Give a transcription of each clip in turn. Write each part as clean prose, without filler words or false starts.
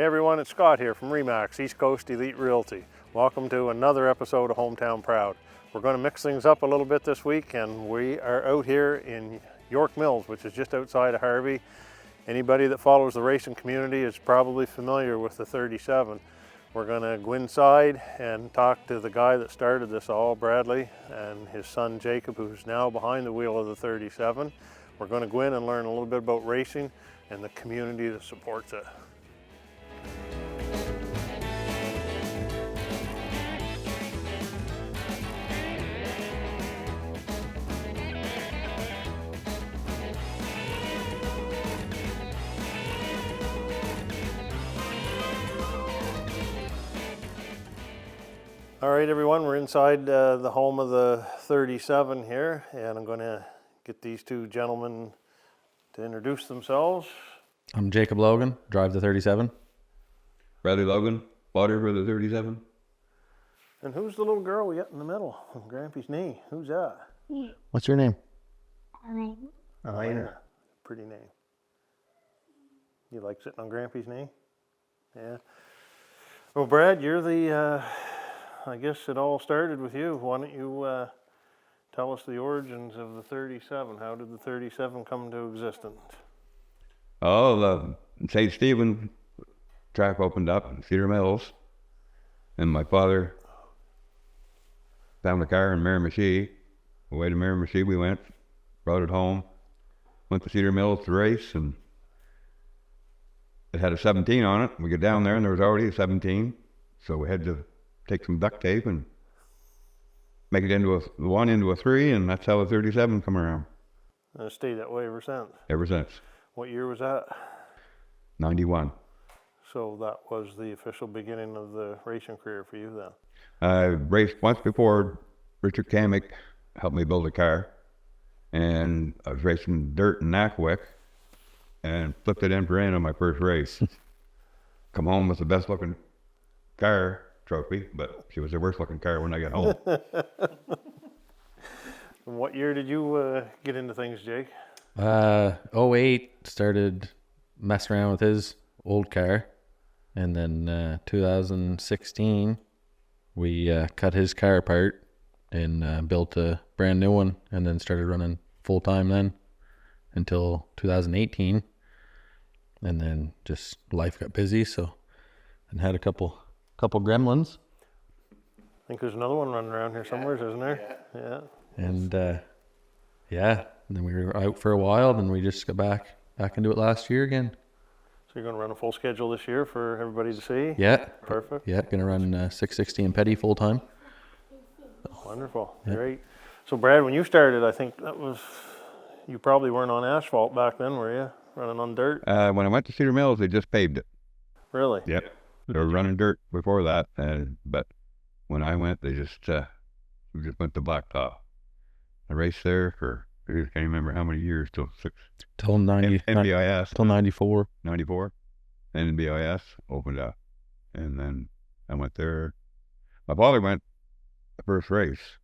everyone, it's Scott here from Remax, East Coast Elite Realty. Welcome to another episode of Hometown Proud. We're going to mix things up a little bit this week, and we are out here in York Mills, which is just outside of Harvey. Anybody that follows the racing community is probably familiar with the 37. We're going to go inside and talk to the guy that started this all, Bradley, and his son Jacob, who's now behind the wheel of the 37. We're going to go in and learn a little bit about racing and the community that supports it. All right, everyone, we're inside the home of the 37 here, and I'm going to get these two gentlemen to introduce themselves. I'm Jacob Logan, drive the 37. Bradley Logan, spotter for the 37. And who's the little girl we got in the middle on Grampy's knee? Who's that? What's your name? Elena. Pretty name. You like sitting on Grampy's knee? Yeah. Well, Brad, you're the, I guess it all started with you. Why don't you tell us the origins of the 37? How did the 37 come into existence? Oh, the St. Stephen track opened up in Cedar Mills, and my father found a car in Miramichi. Away to Miramichi we went, brought it home, went to Cedar Mills to race, and it had a 17 on it. We got down there and there was already a 17, so we had to take some duct tape and make it into a 3, and that's how the 37 come around. And it's stayed that way ever since? Ever since. What year was that? 91. So that was the official beginning of the racing career for you then? I raced once before. Richard Kamick helped me build a car, and I was racing dirt in Nackwick and flipped it in for in on my first race. Come home with the best looking car trophy, but she was the worst looking car when I got home. And what year did you get into things, Jake? 08, started messing around with his old car, and then 2016 we cut his car apart and built a brand new one, and then started running full time then until 2018, and then just life got busy, so and had a couple gremlins. I think there's another one running around here somewhere, isn't there? Yeah. And and then we were out for a while, then we just got back into it last year again. So you're going to run a full schedule this year for everybody to see? Yeah. Perfect. Yeah, going to run 660 and Petty full time. Wonderful. Yeah. Great. So Brad, when you started, I think you probably weren't on asphalt back then, were you? Running on dirt? When I went to Cedar Mills, they just paved it. Really? Yep. They were running dirt before that, but when I went, we just went to blacktop. I raced there for, I can't remember how many years, till 94. 94. Then NBIS opened up, and then I went there. My father went the first race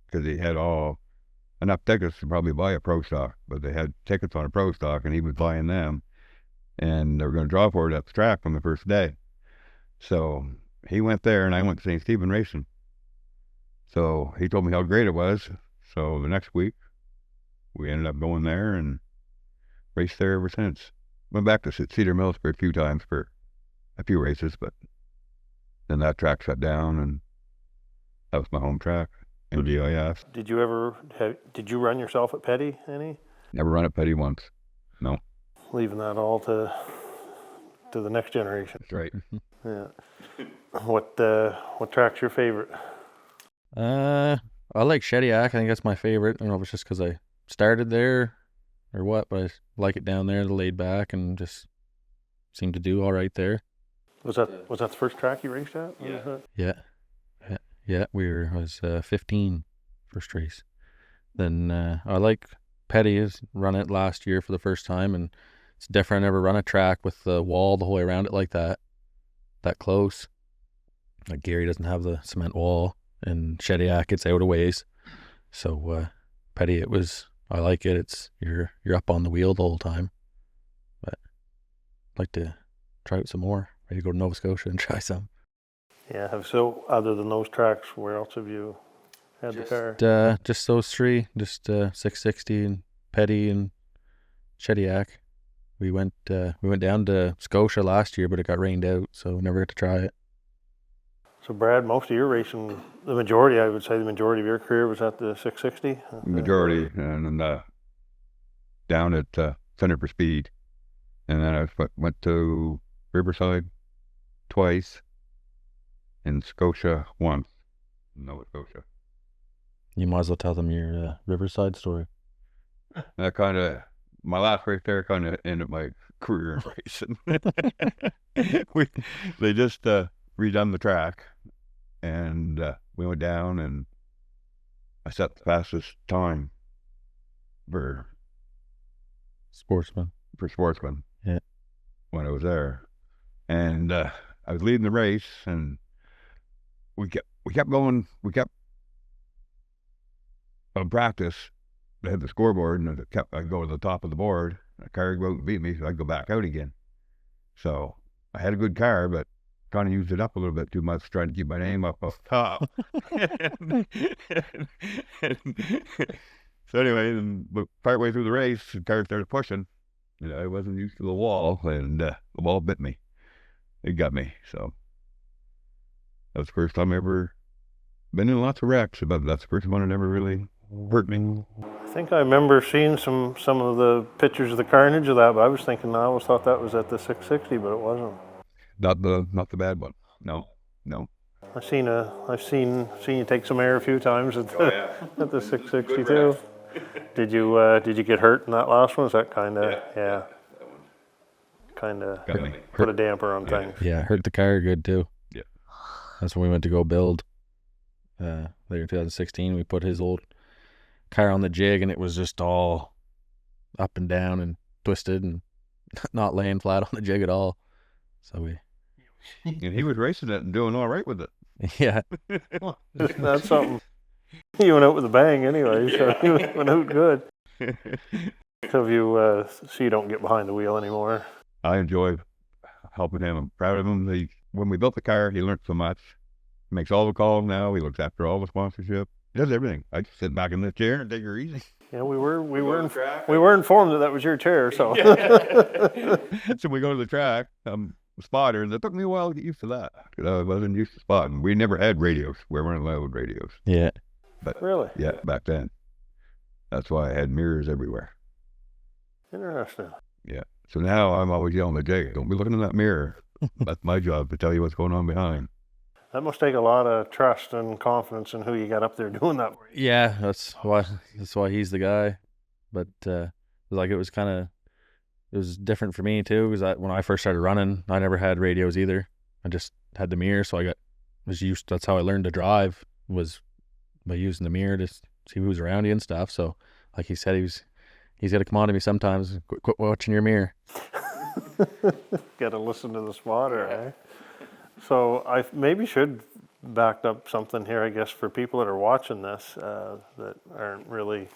because he had enough tickets to probably buy a pro stock, but they had tickets on a pro stock, and he was buying them, and they were going to draw for it at the track from the first day. So he went there, and I went to St. Stephen racing. So he told me how great it was. So the next week, we ended up going there and raced there ever since. Went back to Cedar Mills for a few times for a few races, but then that track shut down, and that was my home track in GIS. Did you run yourself at Petty any? Never run at Petty once. No. Leaving that all to the next generation. That's right. Yeah. What track's your favorite? I like Shediac. I think that's my favorite. I don't know if it's just because I started there or what, but I like it down there, laid back, and just seemed to do all right there. Was that the first track you raced at? Yeah. Yeah. I was 15 first race. Then I like Petty. Run it last year for the first time, and it's different. I never run a track with the wall the whole way around it like that close. Like Gary doesn't have the cement wall, and Shediac it's out a ways. So Petty, I like it. It's you're up on the wheel the whole time. But I'd like to try out some more. ready to go to Nova Scotia and try some. Yeah. So other than those tracks, where else have you had the car? Just those three, just 660 and Petty and Shediac. We went down to Scotia last year, but it got rained out, so we never got to try it. So Brad, most of your racing, the majority of your career was at the 660? Majority, and down at Center for Speed. And then I went to Riverside twice, and Scotia once, Nova Scotia. You might as well tell them your Riverside story. That my last race there kind of ended my career in racing. They just redone the track, and we went down, and I set the fastest time for Sportsman. Yeah. When I was there, and I was leading the race, and we kept going. We kept on practice. They had the scoreboard, and I'd go to the top of the board. The car would go out and beat me, so I'd go back out again. So I had a good car, but kind of used it up a little bit too much, trying to keep my name up top. So anyway, partway through the race, the car started pushing. I wasn't used to the wall, and the wall bit me. It got me. So that was the first time I ever been in lots of wrecks, but that's the first one that ever really hurt me. I think I remember seeing some of the pictures of the carnage of that, but I was thinking, I always thought that was at the 660, but it wasn't. Not the bad one. No. I've seen you take some air a few times at the 660 too. Did you get hurt in that last one? Is that kind of put a damper on things? Yeah, hurt the car good too. Yeah. That's when we went to go build. Later in 2016, we put his old car on the jig, and it was just all up and down and twisted and not laying flat on the jig at all. So and he was racing it and doing all right with it. Yeah. That's something. He went out with a bang anyway, so he went out good. So you don't get behind the wheel anymore? I enjoy helping him. I'm proud of him. When we built the car, he learned so much. He makes all the calls now. He looks after all the sponsorship. He does everything. I just sit back in this chair and take her easy. Yeah, we were informed that was your chair, so. So we go to the track. I'm a spotter, and it took me a while to get used to that, because I wasn't used to spotting. We never had radios. We weren't allowed radios. Yeah. But really? Yeah, back then. That's why I had mirrors everywhere. Interesting. Yeah. So now I'm always yelling at Jake, don't be looking in that mirror. That's my job, to tell you what's going on behind. That must take a lot of trust and confidence in who you got up there doing that. Yeah, that's why he's the guy. But it was different for me too, because when I first started running, I never had radios either. I just had the mirror, so that's how I learned to drive, was by using the mirror to see who's around you and stuff. So like he said, he's got to come on to me sometimes, quit watching your mirror. Got to listen to the spotter, eh? So I maybe should back up something here, I guess, for people that are watching this that aren't really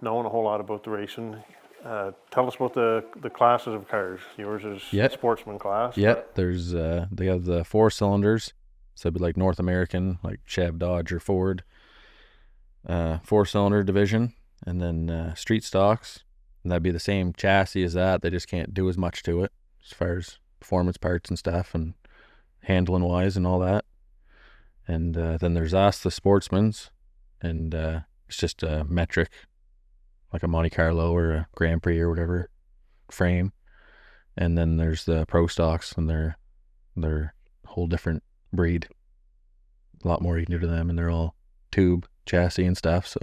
knowing a whole lot about the racing. Tell us about the classes of cars. Yours is sportsman class. Yeah, there's they have the 4 cylinders, so it'd be like North American, like Chev, Dodge, or Ford, 4-cylinder division, and then street stocks, and that'd be the same chassis as that. They just can't do as much to it as far as performance parts and stuff, and handling wise and all that. And then there's us, the sportsmans, and it's just a metric, like a Monte Carlo or a Grand Prix or whatever frame. And then there's the pro stocks, and they're a whole different breed. A lot more you can do to them, and they're all tube chassis and stuff. So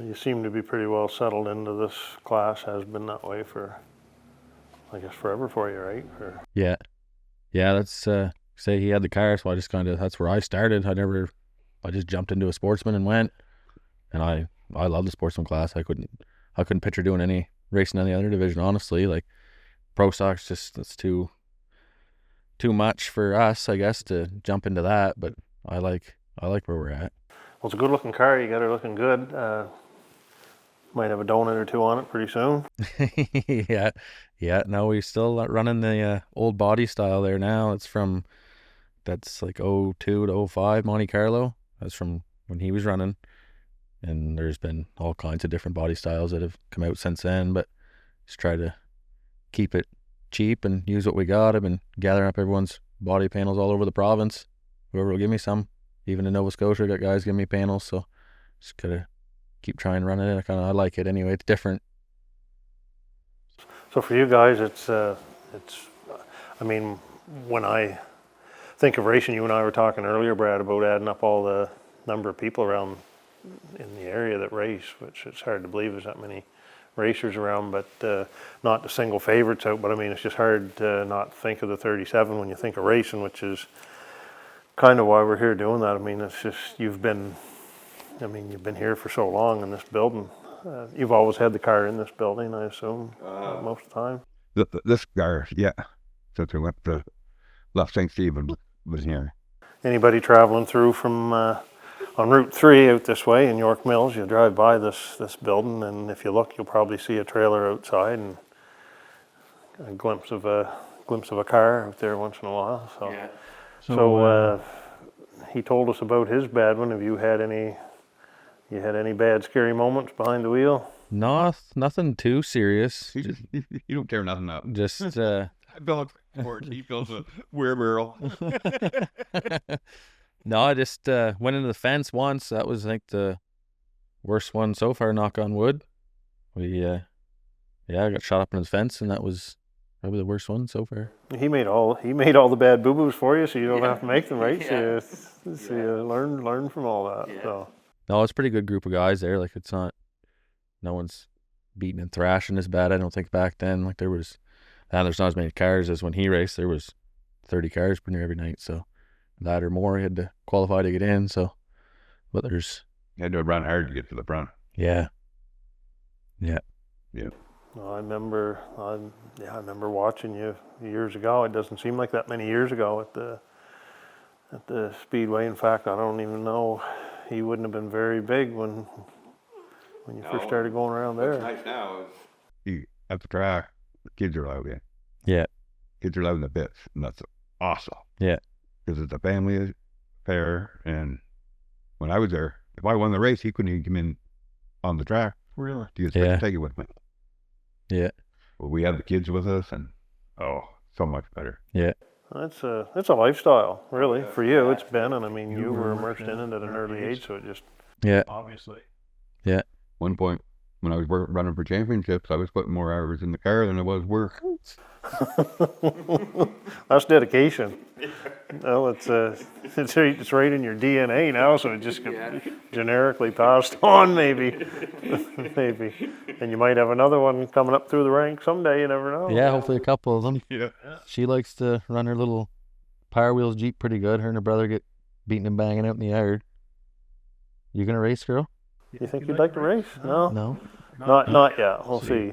you seem to be pretty well settled into this class. Has been that way for, I guess, forever for you, right? Yeah, that's say he had the car, so I just that's where I started. I just jumped into a sportsman and went, and I love the sportsman class. I couldn't picture doing any racing in any other division, honestly. Like pro stocks, that's too much for us, I guess, to jump into that. But I like where we're at. Well, it's a good looking car. You got her looking good. Might have a donut or two on it pretty soon. Yeah. No, we still running the old body style there now. That's like '02 to '05 Monte Carlo. That's from when he was running. And there's been all kinds of different body styles that have come out since then, but just try to keep it cheap and use what we got. I've been gathering up everyone's body panels all over the province. Whoever will give me some. Even in Nova Scotia, I got guys giving me panels, so just gotta keep trying running it. I like it anyway. It's different. So for you guys, I mean, when I think of racing, you and I were talking earlier, Brad, about adding up all the number of people around in the area that race, which it's hard to believe there's that many racers around, but not the single favorites out, but I mean, it's just hard to not think of the 37 when you think of racing, which is kind of why we're here doing that. I mean, it's just, you've been here for so long in this building. You've always had the car in this building, I assume, most of the time. This car, yeah. Since we went to left St. Stephen was here. Anybody traveling through from on Route 3 out this way in York Mills, you drive by this building, and if you look, you'll probably see a trailer outside and a glimpse of a car out there once in a while. So, Yeah. So he told us about his bad one. Have you had any bad, scary moments behind the wheel? No, nothing too serious. You don't tear nothing up. Just I built for it. He built a wheelbarrow. no, I just went into the fence once. That was, I think, the worst one so far, knock on wood. I got shot up in the fence, and that was probably the worst one so far. He made all the bad boo-boos for you, so you don't have to make them, right? Yeah. So you learn from all that. Yeah. So. No, it's a pretty good group of guys there. Like, it's not, no one's beating and thrashing as bad. I don't think back then. Like, there's not as many cars as when he raced. There was 30 cars pretty near every night, so that or more, he had to qualify to get in. So, but there's, You had to run hard to get to the front. yeah. Well, I remember watching you years ago. It doesn't seem like that many years ago at the Speedway. In fact, I don't even know. He wouldn't have been very big when you first started going around there. What's nice now is you at the track, the kids are allowed in. Yeah. Kids are allowed in the bits, and that's awesome. Yeah. Because it's a family affair, and when I was there, if I won the race, he couldn't even come in on the track. Really? Do you expect to take it with me? Yeah. Well, we have the kids with us, and so much better. Yeah. That's a lifestyle, really, for you. It's been, and I mean, you were immersed in it at an early age, so it just Obviously. Yeah. One point when I was running for championships, I was putting more hours in the car than I was work. That's dedication. Well, it's right in your DNA now, so it just gets generically passed on, maybe. Maybe. And you might have another one coming up through the ranks someday, you never know. Yeah, hopefully a couple of them. Yeah. She likes to run her little Power Wheels Jeep pretty good. Her and her brother get beating and banging out in the yard. You gonna race, girl? You think you'd like to race? No? No. Not yet. We'll see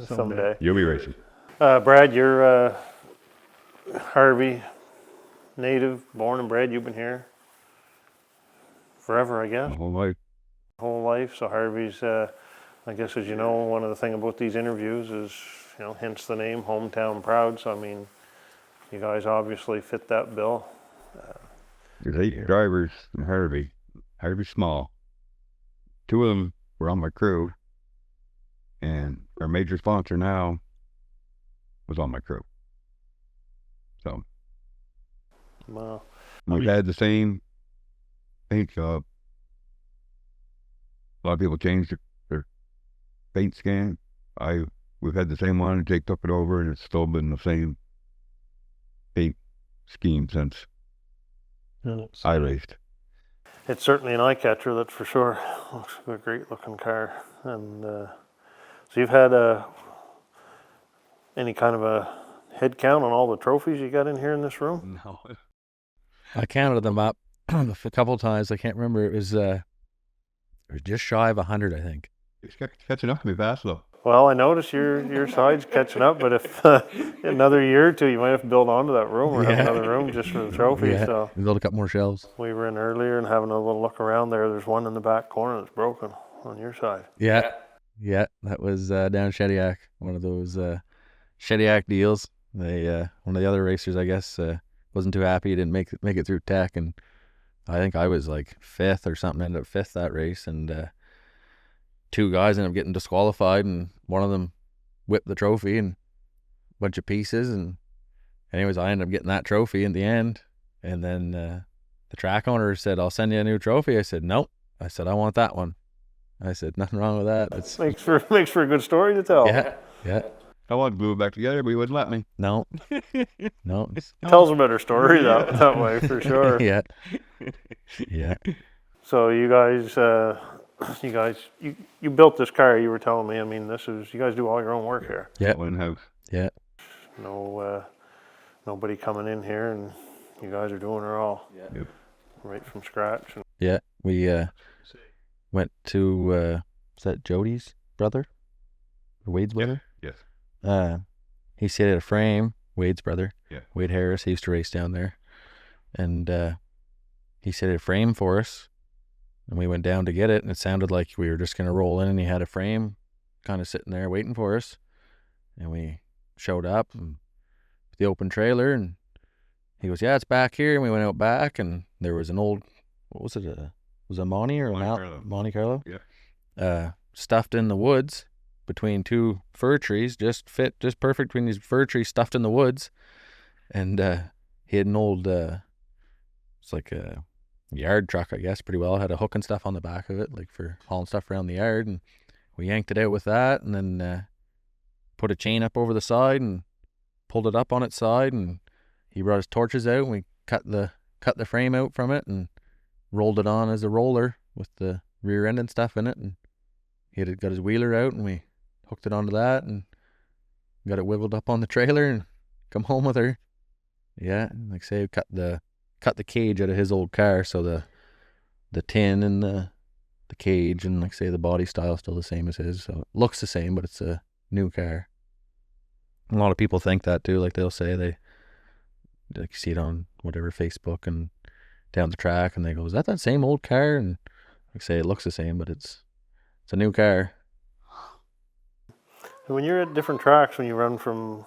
someday. You'll be racing. Brad, you're Harvey native, born and bred. You've been here forever, I guess. My whole life. Whole life. So Harvey's, I guess, as you know, one of the things about these interviews is, hence the name, hometown proud. So I mean, you guys obviously fit that bill. There's 8 drivers in Harvey. Harvey's small. 2 of them were on my crew, and our major sponsor now was on my crew. So Wow. we've had the same paint job. A lot of people changed their paint scan. We've had the same one. Jake took it over, and it's still been the same paint scheme since I raced. It's certainly an eye catcher, that's for sure. Looks like a great looking car. And so you've had any kind of a head count on all the trophies you got in here in this room? No. I counted them up a couple of times. I can't remember. It was just shy of 100, I think. It's catching up to me fast, though. Well, I notice your side's catching up, but if another year or two, you might have to build onto that room or have another room just for the trophies. Yeah. So We built a couple more shelves. we were in earlier and having a little look around there. There's one in the back corner that's broken on your side. Yeah. Yeah, that was down Shediac, one of those Shediac deals. They one of the other racers, I guess, wasn't too happy. He didn't make it through tech, and I think I was like fifth or something. Ended up fifth that race, and two guys ended up getting disqualified, and one of them whipped the trophy and a bunch of pieces. And anyways, I ended up getting that trophy in the end. And then the track owner said, "I'll send you a new trophy." I said, "Nope." I said, "I want that one." I said, "Nothing wrong with that." It's Makes for a good story to tell. yeah. I wanted to glue it back together, but he wouldn't let me. No. Tells a better story that way for sure. Yeah. Yeah. So you built this car. You were telling me. I mean, you guys do all your own work here. Yeah. In house. Yeah. No, nobody coming in here, and you guys are doing it all. Yeah. Yep. Right from scratch. Yeah. We went to is that Jody's brother? Or Wade's brother? Yes. He said a frame, Wade's brother. Yeah. Wade Harris, he used to race down there. And he said a frame for us. And we went down to get it, and it sounded like we were just going to roll in, and he had a frame kind of sitting there waiting for us. And we showed up and the open trailer, and he goes, "Yeah, it's back here." And we went out back, and there was an old, what was it? Was it a Monte or Monte Carlo? Yeah. Stuffed in the woods between two fir trees, just perfect between these fir trees stuffed in the woods. And he had an old, it's like a yard truck, I guess, pretty well. Had a hook and stuff on the back of it, like for hauling stuff around the yard. And we yanked it out with that, and then put a chain up over the side and pulled it up on its side. And he brought his torches out, and we cut the frame out from it and rolled it on as a roller with the rear end and stuff in it. And he had got his wheeler out, and we hooked it onto that and got it wiggled up on the trailer and come home with her. Yeah, like I say, cut the cage out of his old car, so the tin and the cage and like I say the body style is still the same as his, so it looks the same, but it's a new car. A lot of people think that too. Like they'll say they see it on whatever Facebook and down the track, and they go, "Is that same old car?" And like I say, it looks the same, but it's a new car. When you're at different tracks, when you run from,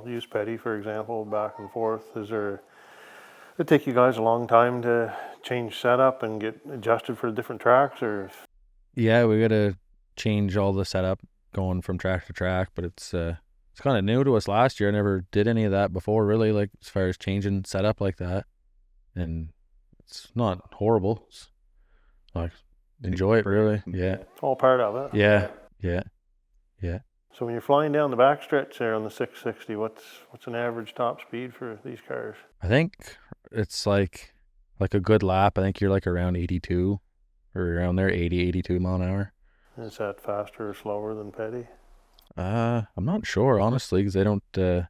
use Petty for example, back and forth, it take you guys a long time to change setup and get adjusted for the different tracks, or? Yeah, we got to change all the setup going from track to track, but it's kind of new to us last year. I never did any of that before, really, like as far as changing setup like that. And it's not horrible. It's like enjoy it, really. Yeah. All part of it. Yeah. So when you're flying down the backstretch there on the 660, what's an average top speed for these cars? I think it's like a good lap. I think you're like around 82 or around there, 82 mile an hour. Is that faster or slower than Petty? I'm not sure, honestly, because they don't have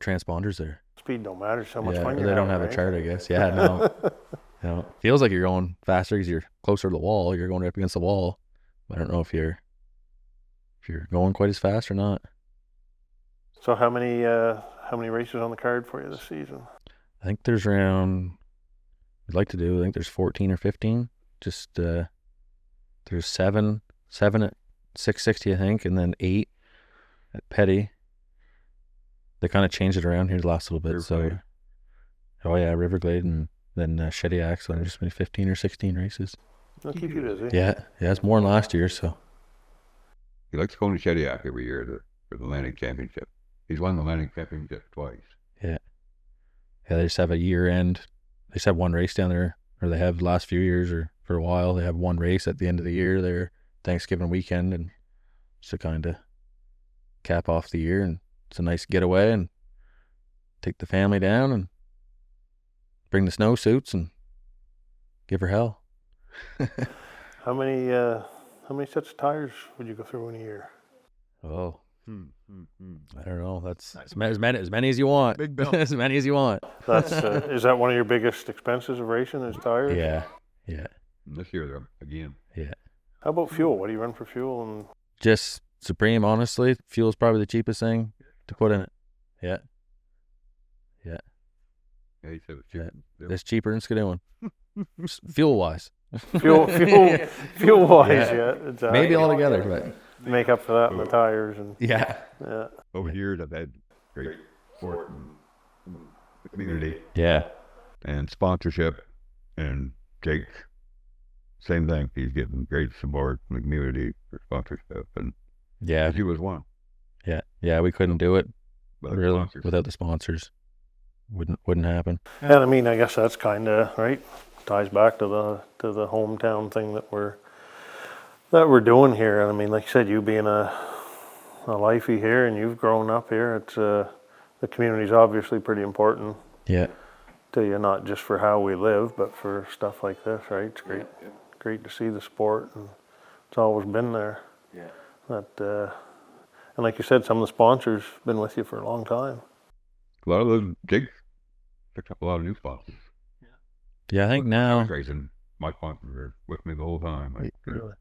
transponders there. Speed don't matter so much fun. They don't have a chart, I guess. Yeah, no. It feels like you're going faster because you're closer to the wall. You're going up against the wall. I don't know if you're going quite as fast or not. So how many races on the card for you this season? I think there's around, I think there's 14 or 15. Just there's seven at 660, I think, and then 8 at Petty. They kind of changed it around here the last little bit. Riverglade. Riverglade, and then Shediac. So there's been 15 or 16 races. They'll keep you busy. Yeah, it's more than last year. So He likes going to Shediac every year for the Atlantic Championship. He's won the Atlantic Championship twice. Yeah, they just have a year end. They just have one race down there, or they have the last few years, or for a while, they have one race at the end of the year there, Thanksgiving weekend, and just to kind of cap off the year. And it's a nice getaway, and take the family down and bring the snowsuits and give her hell. How many sets of tires would you go through in a year? Oh, I don't know. That's as many as you want. Big bill. As many as you want. That's is that one of your biggest expenses of racing? Is tires? Yeah. And this year, though, again. Yeah. How about fuel? What do you run for fuel? And Just Supreme, honestly. Fuel's probably the cheapest thing to put in it. Yeah. Yeah, he said it was cheap. It's cheaper than Skidooing. Fuel wise. fuel wise, yeah. Exactly. Maybe all together, but Make up for that in the tires and yeah. Over here, I've had great support from the community Yeah. and sponsorship, and Jake, same thing. He's getting great support from the community for sponsorship, and Yeah. he was one. Yeah. We couldn't do it But really sponsors. without the sponsors. Wouldn't happen. And I mean, I guess that's kind of right. Ties back to the hometown thing that we're doing here. And I mean, like you said, you being a lifey here and you've grown up here, it's the community's obviously pretty important Yeah. to you, not just for how we live, but for stuff like this, right? It's great to see the sport, and it's always been there. Yeah. And like you said, some of the sponsors been with you for a long time. A lot of those, Jake picked up a lot of new sponsors. Yeah. I think now. Raising my sponsors were with me the whole time. Like, Really?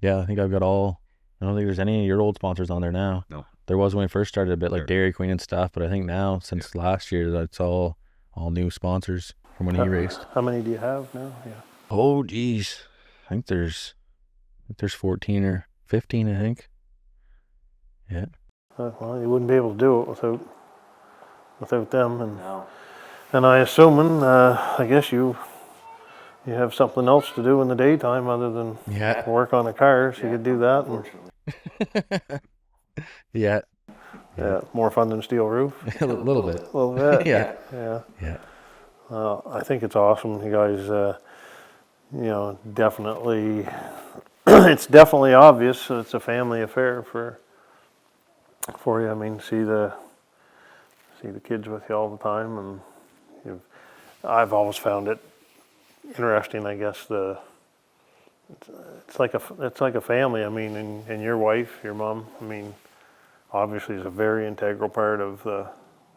Yeah. I think I've got all. I don't think there's any of your old sponsors on there now. No. There was when we first started, a bit like There. Dairy Queen and stuff, but I think now since last year that's all new sponsors from when he raced. How many do you have now? Yeah. Oh geez, I think there's 14 or 15. I think. Yeah. Well, you wouldn't be able to do it without them, and I assuming I guess you have something else to do in the daytime other than Yeah. work on the cars. You could do that. Yeah. Yeah, more fun than steel roof. A little bit. A little bit. Yeah. Yeah. Yeah. I think it's awesome. You guys, definitely, it's definitely obvious that it's a family affair for you. I mean, see the kids with you all the time, and I've always found it interesting. I guess it's like a family. I mean, and your wife, your mom. I mean, obviously is a very integral part of the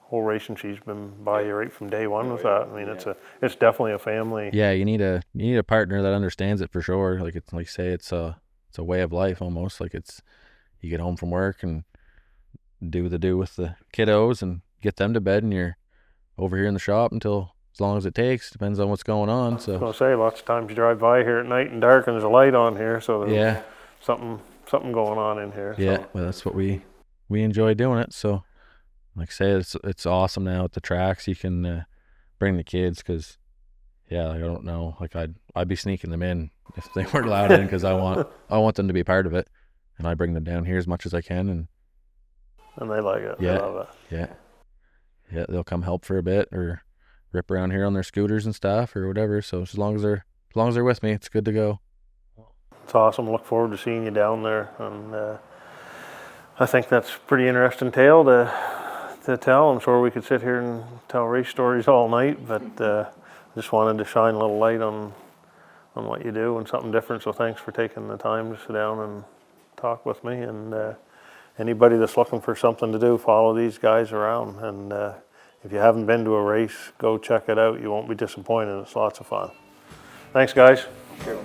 whole racing. She's been by you right from day one with that. I mean, it's definitely a family. Yeah, you need a partner that understands it for sure. Like it's like say it's a way of life almost. Like it's you get home from work and do with the kiddos and get them to bed, and you're over here in the shop until as long as it takes. Depends on what's going on. So I was gonna say, lots of times you drive by here at night and dark, and there's a light on here, so there's something going on in here. Yeah, So. well, that's what we enjoy doing it. So, like I say, it's awesome now at the tracks. You can bring the kids because, yeah, like, I don't know, like I'd be sneaking them in if they weren't allowed in because I want them to be part of it, and I bring them down here as much as I can, and they like it. Yeah. They love it. Yeah, they'll come help for a bit or rip around here on their scooters and stuff or whatever. So as long as they're with me, it's good to go. It's awesome. Look forward to seeing you down there, and I think that's a pretty interesting tale to tell. I'm sure we could sit here and tell race stories all night, but just wanted to shine a little light on what you do and something different. So thanks for taking the time to sit down and talk with me. And anybody that's looking for something to do, follow these guys around. And if you haven't been to a race, go check it out. You won't be disappointed. It's lots of fun. Thanks, guys. Thank you.